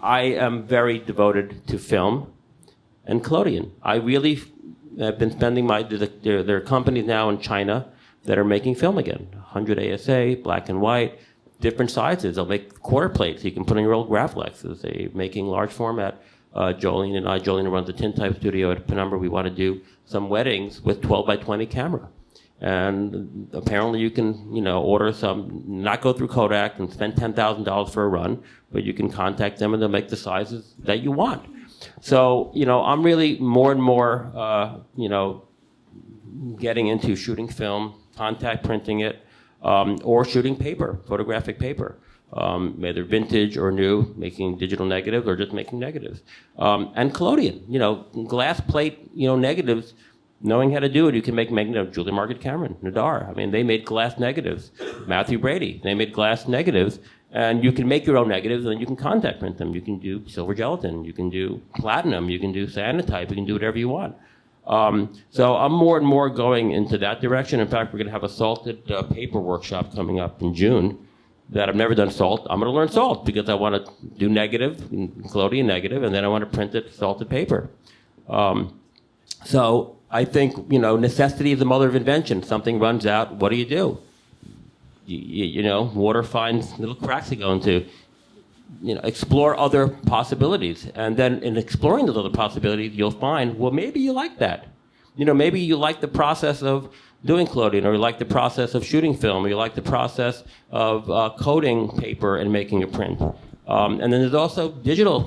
I am very devoted to film and collodion. I really have been spending there are companies now in China that are making film again. 100 ASA, black and white, different sizes. They'll make quarter plates you can put in your old Graflexes. They're making large format. Jolene runs the Tintype studio at Penumbra. We want to do some weddings with 12 by 20 camera. And apparently you can, order some, not go through Kodak and spend $10,000 for a run, but you can contact them and they'll make the sizes that you want. So, I'm really more and more, getting into shooting film, contact printing it, or shooting paper, photographic paper. Whether vintage or new, making digital negatives or just making negatives. And collodion, glass plate, negatives, knowing how to do it, you can make Julia Margaret Cameron, Nadar. I mean, they made glass negatives. Matthew Brady, they made glass negatives. And you can make your own negatives and then you can contact print them. You can do silver gelatin, you can do platinum, you can do cyanotype, you can do whatever you want. So I'm more and more going into that direction. In fact, we're going to have a salted paper workshop coming up in June that I've never done salt. I'm going to learn salt because I want to do negative, collodion negative, and then I want to print it salted paper. So I think, necessity is the mother of invention. Something runs out, what do? Water finds little cracks to go into. Explore other possibilities. And then in exploring those other possibilities, you'll find, well, maybe you like that. Maybe you like the process of doing collodion, or you like the process of shooting film, or you like the process of coating paper and making a print. And then there's also digital,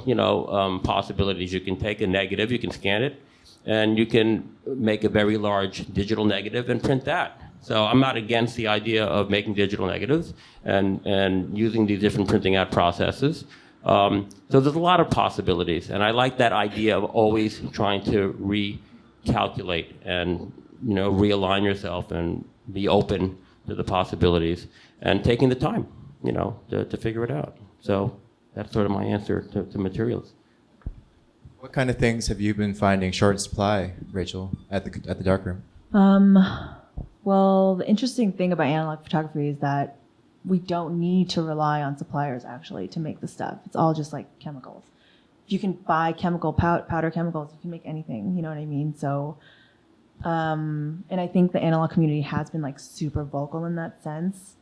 possibilities. You can take a negative, you can scan it, and you can make a very large digital negative and print that. So I'm not against the idea of making digital negatives and using these different printing out processes. So there's a lot of possibilities, and I like that idea of always trying to recalculate and realign yourself and be open to the possibilities and taking the time, to figure it out. So that's sort of my answer to materials. What kind of things have you been finding short in supply, Rachel, at the darkroom? Well, the interesting thing about analog photography is that we don't need to rely on suppliers actually to make the stuff. It's all just like chemicals. If you can buy powder chemicals, you can make anything, you know what I mean? So, and I think the analog community has been like super vocal in that sense.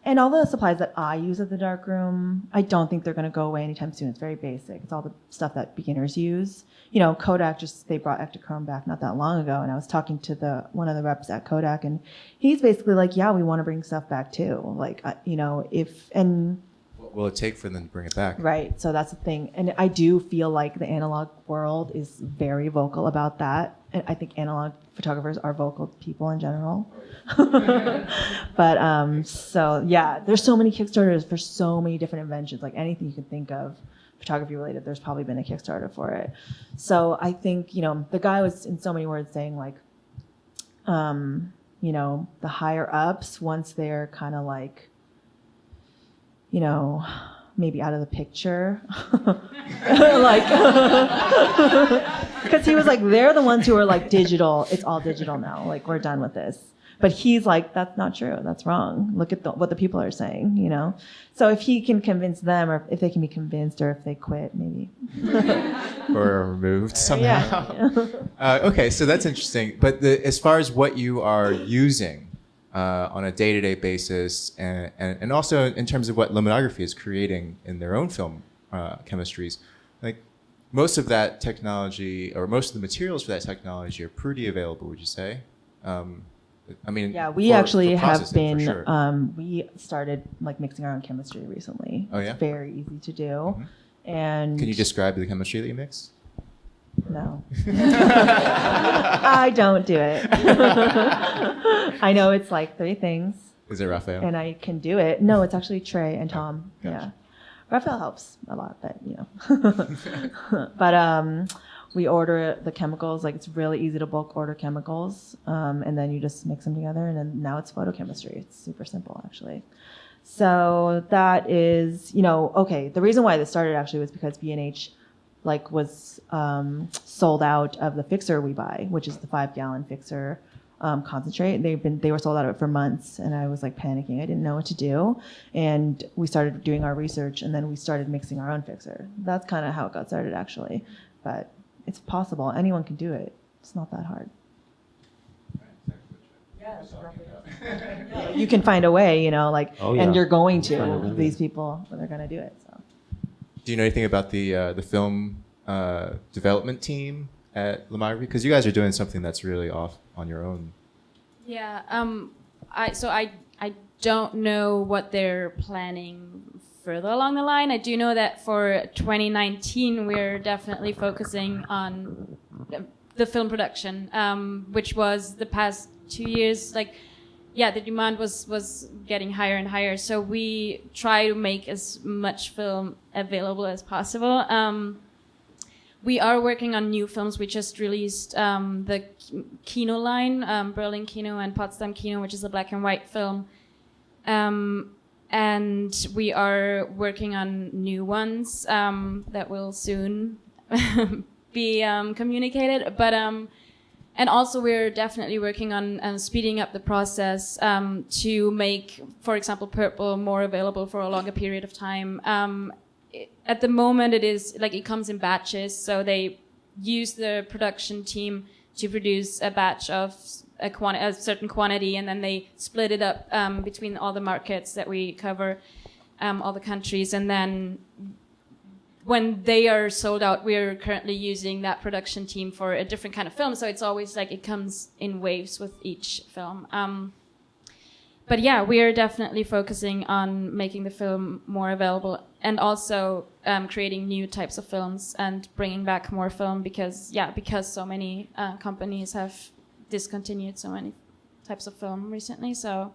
And all the supplies that I use at the darkroom, I don't think they're going to go away anytime soon. It's very basic. It's all the stuff that beginners use. Kodak they brought Ektachrome back not that long ago, and I was talking to one of the reps at Kodak, and he's basically like, yeah, we want to bring stuff back too. Like, What will it take for them to bring it back? Right. So that's the thing. And I do feel like the analog world is very vocal about that. And I think analog photographers are vocal people in general. But so yeah, there's so many Kickstarters for so many different inventions, like anything you can think of photography related, there's probably been a Kickstarter for it. So I think, the guy was in so many words saying like, the higher ups, once they're kind of like, maybe out of the picture, like, because he was like, they're the ones who are like digital. It's all digital now. Like, we're done with this. But he's like, that's not true. That's wrong. Look at what the people are saying, So if he can convince them, or if they can be convinced, or if they quit, maybe. Or removed somehow. Yeah. Okay, so that's interesting. But as far as what you are using on a day-to-day basis, and also in terms of what luminography is creating in their own film chemistries, like most of that technology, or most of the materials for that technology are pretty available, would you say? Yeah, we actually have been, sure. We started like mixing our own chemistry recently. Oh yeah? It's very easy to do. Mm-hmm. And can you describe the chemistry that you mix? No. I don't do it. I know it's like 3 things. Is it Raphael? And I can do it. No, it's actually Trey and Tom. Gotcha. Yeah. Raphael helps a lot, but But we order the chemicals, like it's really easy to bulk order chemicals, and then you just mix them together, and then now it's photochemistry. It's super simple, actually. So that is, okay, the reason why this started actually was because B&H was sold out of the fixer we buy, which is the 5-gallon fixer, concentrate. They were sold out of it for months, and I was like panicking. I didn't know what to do, and we started doing our research, and then we started mixing our own fixer. That's kind of how it got started, actually. But it's possible. Anyone can do it. It's not that hard. You can find a way, you know, like, and you're going to. These people, they're going to do it. So. Do you know anything about the film development team at Lemire? Because you guys are doing something that's really off on your own. Yeah. I don't know what they're planning further along the line. I do know that for 2019 we're definitely focusing on the film production, which was the past 2 years, like, yeah, the demand was getting higher and higher. So we try to make as much film available as possible. We are working on new films. We just released the Kino line, Berlin Kino and Potsdam Kino, which is a black and white film. And we are working on new ones that will soon be communicated. But and also we're definitely working on speeding up the process to make, for example, Purple more available for a longer period of time. At the moment, it is like it comes in batches, so they use the production team to produce a batch of a certain quantity, and then they split it up between all the markets that we cover, all the countries, and then when they are sold out, we're currently using that production team for a different kind of film. So it's always like it comes in waves with each film. But yeah, we are definitely focusing on making the film more available and also creating new types of films and bringing back more film because so many companies have discontinued so many types of film recently. So